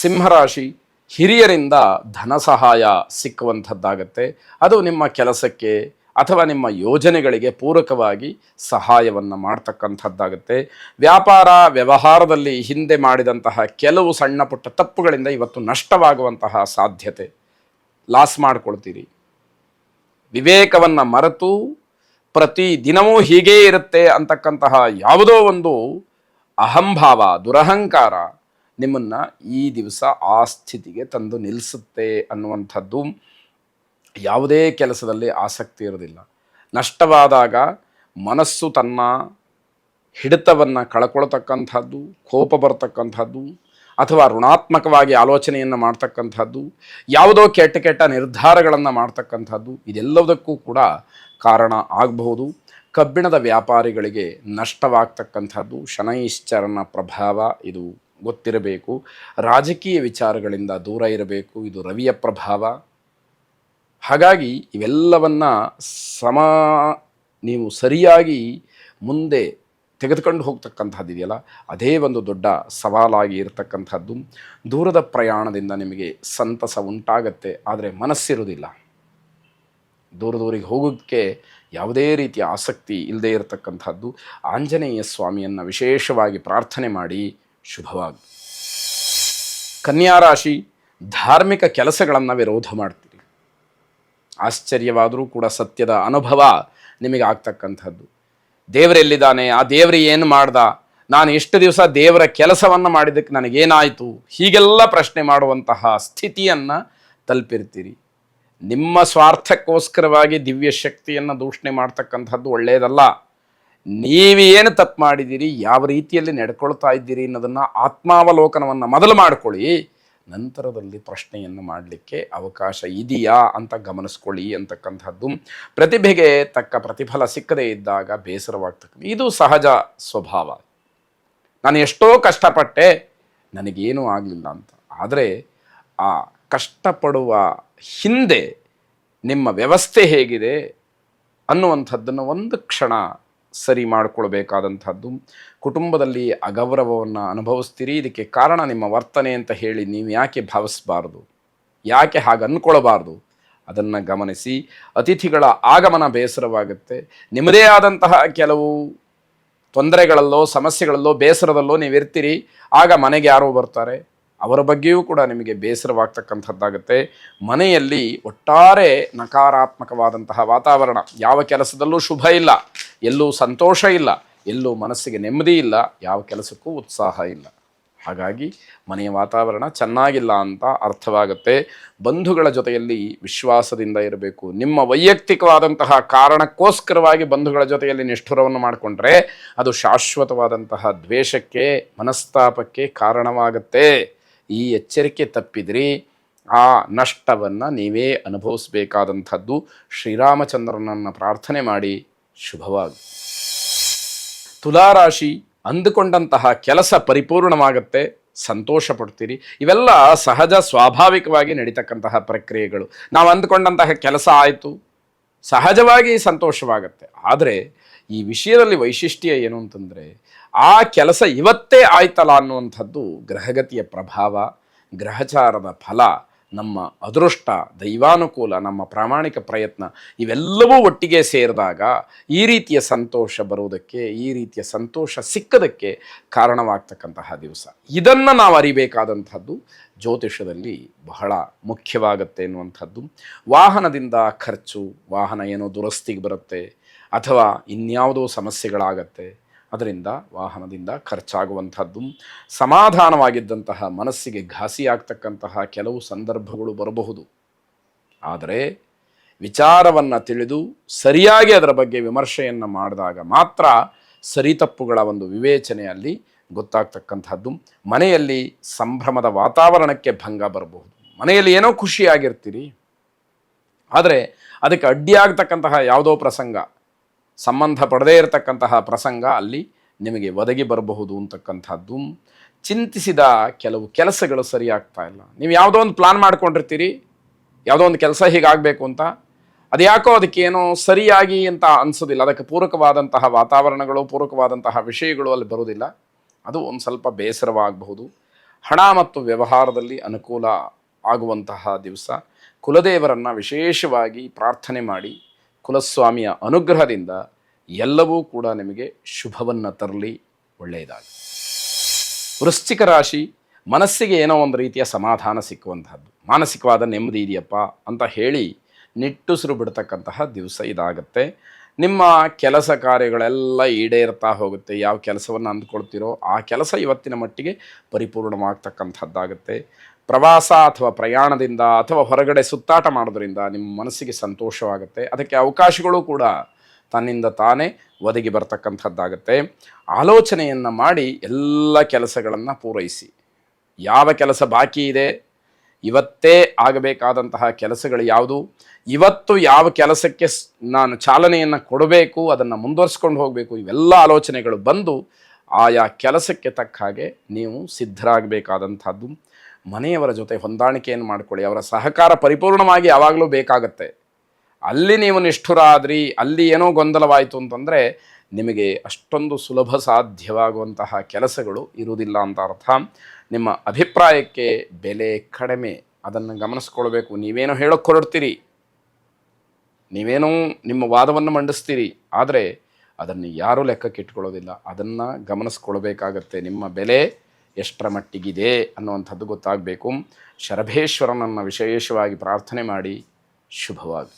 ಸಿಂಹರಾಶಿ, ಹಿರಿಯರಿಂದ ಧನ ಸಹಾಯ ಸಿಕ್ಕುವಂಥದ್ದಾಗತ್ತೆ. ಅದು ನಿಮ್ಮ ಕೆಲಸಕ್ಕೆ ಅಥವಾ ನಿಮ್ಮ ಯೋಜನೆಗಳಿಗೆ ಪೂರಕವಾಗಿ ಸಹಾಯವನ್ನು ಮಾಡ್ತಕ್ಕಂಥದ್ದಾಗುತ್ತೆ. ವ್ಯಾಪಾರ ವ್ಯವಹಾರದಲ್ಲಿ ಹಿಂದೆ ಮಾಡಿದಂತಹ ಕೆಲವು ಸಣ್ಣ ಪುಟ್ಟ ತಪ್ಪುಗಳಿಂದ ಇವತ್ತು ನಷ್ಟವಾಗುವಂತಹ ಸಾಧ್ಯತೆ, ಲಾಸ್ ಮಾಡ್ಕೊಳ್ತೀರಿ. ವಿವೇಕವನ್ನು ಮರೆತು ಪ್ರತಿ ದಿನವೂ ಹೀಗೇ ಇರುತ್ತೆ ಅಂತಕ್ಕಂತಹ ಯಾವುದೋ ಒಂದು ಅಹಂಭಾವ, ದುರಹಂಕಾರ ನಿಮ್ಮನ್ನು ಈ ದಿವಸ ಆ ಸ್ಥಿತಿಗೆ ತಂದು ನಿಲ್ಲಿಸುತ್ತೆ ಅನ್ನುವಂಥದ್ದು. ಯಾವುದೇ ಕೆಲಸದಲ್ಲಿ ಆಸಕ್ತಿ ಇರೋದಿಲ್ಲ. ನಷ್ಟವಾದಾಗ ಮನಸ್ಸು ತನ್ನ ಹಿಡಿತವನ್ನು ಕಳ್ಕೊಳ್ತಕ್ಕಂಥದ್ದು, ಕೋಪ ಬರ್ತಕ್ಕಂಥದ್ದು, ಅಥವಾ ಋಣಾತ್ಮಕವಾಗಿ ಆಲೋಚನೆಯನ್ನು ಮಾಡ್ತಕ್ಕಂಥದ್ದು, ಯಾವುದೋ ಕೆಟ್ಟ ಕೆಟ್ಟ ನಿರ್ಧಾರಗಳನ್ನು ಮಾಡ್ತಕ್ಕಂಥದ್ದು, ಇದೆಲ್ಲದಕ್ಕೂ ಕೂಡ ಕಾರಣ ಆಗಬಹುದು. ಕಬ್ಬಿಣದ ವ್ಯಾಪಾರಿಗಳಿಗೆ ನಷ್ಟವಾಗ್ತಕ್ಕಂಥದ್ದು ಶನೈಶ್ಚರನ ಪ್ರಭಾವ, ಇದು ಗೊತ್ತಿರಬೇಕು. ರಾಜಕೀಯ ವಿಚಾರಗಳಿಂದ ದೂರ ಇರಬೇಕು, ಇದು ರವಿಯ ಪ್ರಭಾವ. ಹಾಗಾಗಿ ಇವೆಲ್ಲವನ್ನ ನೀವು ಸರಿಯಾಗಿ ಮುಂದೆ ತೆಗೆದುಕೊಂಡು ಹೋಗ್ತಕ್ಕಂಥದ್ದು ಇದೆಯಲ್ಲ, ಅದೇ ಒಂದು ದೊಡ್ಡ ಸವಾಲಾಗಿ ಇರತಕ್ಕಂಥದ್ದು. ದೂರದ ಪ್ರಯಾಣದಿಂದ ನಿಮಗೆ ಸಂತಸ ಉಂಟಾಗತ್ತೆ, ಆದರೆ ಮನಸ್ಸಿರುವುದಿಲ್ಲ. ದೂರದೂರಿಗೆ ಹೋಗೋಕ್ಕೆ ಯಾವುದೇ ರೀತಿಯ ಆಸಕ್ತಿ ಇಲ್ಲದೇ ಇರತಕ್ಕಂಥದ್ದು. ಆಂಜನೇಯ ಸ್ವಾಮಿಯನ್ನು ವಿಶೇಷವಾಗಿ ಪ್ರಾರ್ಥನೆ ಮಾಡಿ ಶುಭವಾಗಿ. ಕನ್ಯಾರಾಶಿ, ಧಾರ್ಮಿಕ ಕೆಲಸಗಳನ್ನು ವಿರೋಧ ಮಾಡ್ತೀರಿ. ಆಶ್ಚರ್ಯವಾದರೂ ಕೂಡ ಸತ್ಯದ ಅನುಭವ ನಿಮಗೆ ಆಗ್ತಕ್ಕಂಥದ್ದು. ದೇವರೆಲ್ಲಿದ್ದಾನೆ, ಆ ದೇವರು ಏನು ಮಾಡ್ದ, ನಾನು ಎಷ್ಟು ದಿವಸ ದೇವರ ಕೆಲಸವನ್ನು ಮಾಡಿದ್ದಕ್ಕೆ ನನಗೇನಾಯಿತು, ಹೀಗೆಲ್ಲ ಪ್ರಶ್ನೆ ಮಾಡುವಂತಹ ಸ್ಥಿತಿಯನ್ನು ತಲುಪಿರ್ತೀರಿ. ನಿಮ್ಮ ಸ್ವಾರ್ಥಕ್ಕೋಸ್ಕರವಾಗಿ ದಿವ್ಯ ಶಕ್ತಿಯನ್ನು ದೂಷಣೆ ಮಾಡ್ತಕ್ಕಂಥದ್ದು ಒಳ್ಳೆಯದಲ್ಲ. ನೀವೇನು ತಪ್ಪು ಮಾಡಿದ್ದೀರಿ, ಯಾವ ರೀತಿಯಲ್ಲಿ ನಡ್ಕೊಳ್ತಾ ಇದ್ದೀರಿ ಅನ್ನೋದನ್ನು ಆತ್ಮಾವಲೋಕನವನ್ನು ಮೊದಲು ಮಾಡಿಕೊಳ್ಳಿ. ನಂತರದಲ್ಲಿ ಪ್ರಶ್ನೆಯನ್ನು ಮಾಡಲಿಕ್ಕೆ ಅವಕಾಶ ಇದೆಯಾ ಅಂತ ಗಮನಿಸ್ಕೊಳ್ಳಿ ಅಂತಕ್ಕಂಥದ್ದು. ಪ್ರತಿಭೆಗೆ ತಕ್ಕ ಪ್ರತಿಫಲ ಸಿಕ್ಕದೇ ಇದ್ದಾಗ ಬೇಸರವಾಗ್ತಕ್ಕಂಥ ಇದು ಸಹಜ ಸ್ವಭಾವ. ನಾನು ಎಷ್ಟೋ ಕಷ್ಟಪಟ್ಟೆ, ನನಗೇನೂ ಆಗಲಿಲ್ಲ ಅಂತ. ಆದರೆ ಆ ಕಷ್ಟಪಡುವ ಹಿಂದೆ ನಿಮ್ಮ ವ್ಯವಸ್ಥೆ ಹೇಗಿದೆ ಅನ್ನುವಂಥದ್ದನ್ನು ಒಂದು ಕ್ಷಣ ಸರಿ ಮಾಡಿಕೊಳ್ಬೇಕಾದಂಥದ್ದು. ಕುಟುಂಬದಲ್ಲಿ ಅಗೌರವವನ್ನು ಅನುಭವಿಸ್ತೀರಿ. ಇದಕ್ಕೆ ಕಾರಣ ನಿಮ್ಮ ವರ್ತನೆ ಅಂತ ಹೇಳಿ ನೀವು ಯಾಕೆ ಭಾವಿಸಬಾರ್ದು, ಯಾಕೆ ಹಾಗೆ ಅಂದ್ಕೊಳ್ಬಾರ್ದು, ಅದನ್ನು ಗಮನಿಸಿ. ಅತಿಥಿಗಳ ಆಗಮನ ಬೇಸರವಾಗುತ್ತೆ. ನಿಮ್ಮದೇ ಆದಂತಹ ಕೆಲವು ತೊಂದರೆಗಳಲ್ಲೋ ಸಮಸ್ಯೆಗಳಲ್ಲೋ ಬೇಸರದಲ್ಲೋ ನೀವಿರ್ತೀರಿ. ಆಗ ಮನೆಗೆ ಯಾರೋ ಬರ್ತಾರೆ, ಅವರ ಬಗ್ಗೆಯೂ ಕೂಡ ನಿಮಗೆ ಬೇಸರವಾಗ್ತಕ್ಕಂಥದ್ದಾಗುತ್ತೆ. ಮನೆಯಲ್ಲಿ ಒಟ್ಟಾರೆ ನಕಾರಾತ್ಮಕವಾದಂತಹ ವಾತಾವರಣ. ಯಾವ ಕೆಲಸದಲ್ಲೂ ಶುಭ ಇಲ್ಲ, ಎಲ್ಲೂ ಸಂತೋಷ ಇಲ್ಲ, ಎಲ್ಲೂ ಮನಸ್ಸಿಗೆ ನೆಮ್ಮದಿ ಇಲ್ಲ, ಯಾವ ಕೆಲಸಕ್ಕೂ ಉತ್ಸಾಹ ಇಲ್ಲ. ಹಾಗಾಗಿ ಮನೆಯ ವಾತಾವರಣ ಚೆನ್ನಾಗಿಲ್ಲ ಅಂತ ಅರ್ಥವಾಗುತ್ತೆ. ಬಂಧುಗಳ ಜೊತೆಯಲ್ಲಿ ವಿಶ್ವಾಸದಿಂದ ಇರಬೇಕು. ನಿಮ್ಮ ವೈಯಕ್ತಿಕವಾದಂತಹ ಕಾರಣಕ್ಕೋಸ್ಕರವಾಗಿ ಬಂಧುಗಳ ಜೊತೆಯಲ್ಲಿ ನಿಷ್ಠುರವನ್ನು ಮಾಡಿಕೊಂಡ್ರೆ ಅದು ಶಾಶ್ವತವಾದಂತಹ ದ್ವೇಷಕ್ಕೆ, ಮನಸ್ತಾಪಕ್ಕೆ ಕಾರಣವಾಗುತ್ತೆ. ಈ ಎಚ್ಚರಿಕೆ ತಪ್ಪಿದ್ರಿ ಆ ನಷ್ಟವನ್ನು ನೀವೇ ಅನುಭವಿಸಬೇಕಾದಂಥದ್ದು. ಶ್ರೀರಾಮಚಂದ್ರನನ್ನು ಪ್ರಾರ್ಥನೆ ಮಾಡಿ ಶುಭವಾಗಿ. ತುಲಾರಾಶಿ, ಅಂದುಕೊಂಡಂತಹ ಕೆಲಸ ಪರಿಪೂರ್ಣವಾಗುತ್ತೆ, ಸಂತೋಷ ಪಡ್ತೀರಿ. ಇವೆಲ್ಲ ಸಹಜ ಸ್ವಾಭಾವಿಕವಾಗಿ ನಡೀತಕ್ಕಂತಹ ಪ್ರಕ್ರಿಯೆಗಳು. ನಾವು ಅಂದುಕೊಂಡಂತಹ ಕೆಲಸ ಆಯಿತು, ಸಹಜವಾಗಿ ಸಂತೋಷವಾಗುತ್ತೆ. ಆದರೆ ಈ ವಿಷಯದಲ್ಲಿ ವೈಶಿಷ್ಟ್ಯ ಏನು ಅಂತಂದರೆ, ಆ ಕೆಲಸ ಇವತ್ತೇ ಆಯ್ತಲ್ಲ ಅನ್ನುವಂಥದ್ದು ಗ್ರಹಗತಿಯ ಪ್ರಭಾವ, ಗ್ರಹಚಾರದ ಫಲ, ನಮ್ಮ ಅದೃಷ್ಟ, ದೈವಾನುಕೂಲ, ನಮ್ಮ ಪ್ರಾಮಾಣಿಕ ಪ್ರಯತ್ನ ಇವೆಲ್ಲವೂ ಒಟ್ಟಿಗೆ ಸೇರಿದಾಗ ಈ ರೀತಿಯ ಸಂತೋಷ ಬರುವುದಕ್ಕೆ, ಈ ರೀತಿಯ ಸಂತೋಷ ಸಿಕ್ಕದಕ್ಕೆ ಕಾರಣವಾಗ್ತಕ್ಕಂತಹ ದಿವಸ. ಇದನ್ನು ನಾವು ಅರಿಬೇಕಾದಂಥದ್ದು ಜ್ಯೋತಿಷದಲ್ಲಿ ಬಹಳ ಮುಖ್ಯವಾಗುತ್ತೆ ಎನ್ನುವಂಥದ್ದು. ವಾಹನದಿಂದ ಖರ್ಚು, ವಾಹನ ಏನೋ ದುರಸ್ತಿಗೆ ಬರುತ್ತೆ ಅಥವಾ ಇನ್ಯಾವುದೋ ಸಮಸ್ಯೆಗಳಾಗತ್ತೆ, ಅದರಿಂದ ವಾಹನದಿಂದ ಖರ್ಚಾಗುವಂಥದ್ದು. ಸಮಾಧಾನವಾಗಿದ್ದಂತಹ ಮನಸ್ಸಿಗೆ ಘಾಸಿಯಾಗ್ತಕ್ಕಂತಹ ಕೆಲವು ಸಂದರ್ಭಗಳು ಬರಬಹುದು. ಆದರೆ ವಿಚಾರವನ್ನು ತಿಳಿದು ಸರಿಯಾಗಿ ಅದರ ಬಗ್ಗೆ ವಿಮರ್ಶೆಯನ್ನು ಮಾಡಿದಾಗ ಮಾತ್ರ ಸರಿತಪ್ಪುಗಳ ಒಂದು ವಿವೇಚನೆಯಲ್ಲಿ ಗೊತ್ತಾಗ್ತಕ್ಕಂಥದ್ದು. ಮನೆಯಲ್ಲಿ ಸಂಭ್ರಮದ ವಾತಾವರಣಕ್ಕೆ ಭಂಗ ಬರಬಹುದು. ಮನೆಯಲ್ಲಿ ಏನೋ ಖುಷಿಯಾಗಿರ್ತೀರಿ, ಆದರೆ ಅದಕ್ಕೆ ಅಡ್ಡಿಯಾಗ್ತಕ್ಕಂತಹ ಯಾವುದೋ ಪ್ರಸಂಗ, ಸಂಬಂಧ ಪಡದೇ ಇರತಕ್ಕಂತಹ ಪ್ರಸಂಗ ಅಲ್ಲಿ ನಿಮಗೆ ಒದಗಿ ಬರಬಹುದು ಅಂತಕ್ಕಂಥದ್ದು. ಚಿಂತಿಸಿದ ಕೆಲವು ಕೆಲಸಗಳು ಸರಿಯಾಗ್ತಾ ಇಲ್ಲ. ನೀವು ಯಾವುದೋ ಒಂದು ಪ್ಲಾನ್ ಮಾಡ್ಕೊಂಡಿರ್ತೀರಿ, ಯಾವುದೋ ಒಂದು ಕೆಲಸ ಹೀಗಾಗಬೇಕು ಅಂತ, ಅದು ಯಾಕೋ ಅದಕ್ಕೇನೋ ಸರಿಯಾಗಿ ಅಂತ ಅನಿಸೋದಿಲ್ಲ. ಅದಕ್ಕೆ ಪೂರಕವಾದಂತಹ ವಾತಾವರಣಗಳು, ಪೂರಕವಾದಂತಹ ವಿಷಯಗಳು ಅಲ್ಲಿ ಬರೋದಿಲ್ಲ. ಅದು ಒಂದು ಸ್ವಲ್ಪ ಬೇಸರವಾಗಬಹುದು. ಹಣ ಮತ್ತು ವ್ಯವಹಾರದಲ್ಲಿ ಅನುಕೂಲ ಆಗುವಂತಹ ದಿವಸ. ಕುಲದೇವರನ್ನು ವಿಶೇಷವಾಗಿ ಪ್ರಾರ್ಥನೆ ಮಾಡಿ ಕುಲಸ್ವಾಮಿಯ ಅನುಗ್ರಹದಿಂದ ಎಲ್ಲವೂ ಕೂಡ ನಿಮಗೆ ಶುಭವನ್ನು ತರಲಿ, ಒಳ್ಳೆಯದಾಗಿ. ವೃಶ್ಚಿಕ ರಾಶಿ, ಮನಸ್ಸಿಗೆ ಏನೋ ಒಂದು ರೀತಿಯ ಸಮಾಧಾನ ಸಿಕ್ಕುವಂತಹದ್ದು, ಮಾನಸಿಕವಾದ ನೆಮ್ಮದಿ ಇದೆಯಪ್ಪ ಅಂತ ಹೇಳಿ ನಿಟ್ಟುಸಿರು ಬಿಡ್ತಕ್ಕಂತಹ ದಿವಸ ಇದಾಗುತ್ತೆ. ನಿಮ್ಮ ಕೆಲಸ ಕಾರ್ಯಗಳೆಲ್ಲ ಈಡೇರ್ತಾ ಹೋಗುತ್ತೆ. ಯಾವ ಕೆಲಸವನ್ನು ಅಂದ್ಕೊಳ್ತೀರೋ ಆ ಕೆಲಸ ಇವತ್ತಿನ ಮಟ್ಟಿಗೆ ಪರಿಪೂರ್ಣವಾಗ್ತಕ್ಕಂಥದ್ದಾಗುತ್ತೆ. ಪ್ರವಾಸ ಅಥವಾ ಪ್ರಯಾಣದಿಂದ ಅಥವಾ ಹೊರಗಡೆ ಸುತ್ತಾಟ ಮಾಡೋದ್ರಿಂದ ನಿಮ್ಮ ಮನಸ್ಸಿಗೆ ಸಂತೋಷವಾಗುತ್ತೆ. ಅದಕ್ಕೆ ಅವಕಾಶಗಳು ಕೂಡ ತನ್ನಿಂದ ತಾನೇ ಒದಗಿ ಬರ್ತಕ್ಕಂಥದ್ದಾಗುತ್ತೆ. ಆಲೋಚನೆಯನ್ನು ಮಾಡಿ ಎಲ್ಲ ಕೆಲಸಗಳನ್ನು ಪೂರೈಸಿ. ಯಾವ ಕೆಲಸ ಬಾಕಿ ಇದೆ, ಇವತ್ತೇ ಆಗಬೇಕಾದಂತಹ ಕೆಲಸಗಳು ಯಾವುದು, ಇವತ್ತು ಯಾವ ಕೆಲಸಕ್ಕೆ ನಾನು ಚಾಲನೆಯನ್ನು ಕೊಡಬೇಕು, ಅದನ್ನು ಮುಂದುವರಿಸ್ಕೊಂಡು ಹೋಗಬೇಕು, ಇವೆಲ್ಲ ಆಲೋಚನೆಗಳು ಬಂದು ಆಯಾ ಕೆಲಸಕ್ಕೆ ತಕ್ಕ ಹಾಗೆ ನೀವು ಸಿದ್ಧರಾಗಬೇಕಾದಂಥದ್ದು. ಮನೆಯವರ ಜೊತೆ ಹೊಂದಾಣಿಕೆಯನ್ನು ಮಾಡಿಕೊಳ್ಳಿ. ಅವರ ಸಹಕಾರ ಪರಿಪೂರ್ಣವಾಗಿ ಯಾವಾಗಲೂ ಬೇಕಾಗತ್ತೆ. ಅಲ್ಲಿ ನೀವು ನಿಷ್ಠುರಾದ್ರಿ, ಅಲ್ಲಿ ಏನೋ ಗೊಂದಲವಾಯಿತು ಅಂತಂದರೆ ನಿಮಗೆ ಅಷ್ಟೊಂದು ಸುಲಭ ಸಾಧ್ಯವಾಗುವಂತಹ ಕೆಲಸಗಳು ಇರುವುದಿಲ್ಲ ಅಂತ ಅರ್ಥ. ನಿಮ್ಮ ಅಭಿಪ್ರಾಯಕ್ಕೆ ಬೆಲೆ ಕಡಿಮೆ, ಅದನ್ನು ಗಮನಿಸ್ಕೊಳ್ಬೇಕು. ನೀವೇನೋ ಹೇಳೋಕ್ಕೆ ಹೊರಡ್ತೀರಿ, ನೀವೇನೋ ನಿಮ್ಮ ವಾದವನ್ನು ಮಂಡಿಸ್ತೀರಿ, ಆದರೆ ಅದನ್ನು ಯಾರೂ ಲೆಕ್ಕಕ್ಕೆ ಇಟ್ಕೊಳ್ಳೋದಿಲ್ಲ. ಅದನ್ನು ಗಮನಿಸ್ಕೊಳ್ಬೇಕಾಗತ್ತೆ. ನಿಮ್ಮ ಬೆಲೆ ಎಷ್ಟರ ಮಟ್ಟಿಗಿದೆ ಅನ್ನುವಂಥದ್ದು ಗೊತ್ತಾಗಬೇಕು. ಶರಭೇಶ್ವರನನ್ನು ವಿಶೇಷವಾಗಿ ಪ್ರಾರ್ಥನೆ ಮಾಡಿ. ಶುಭವಾಗಿ.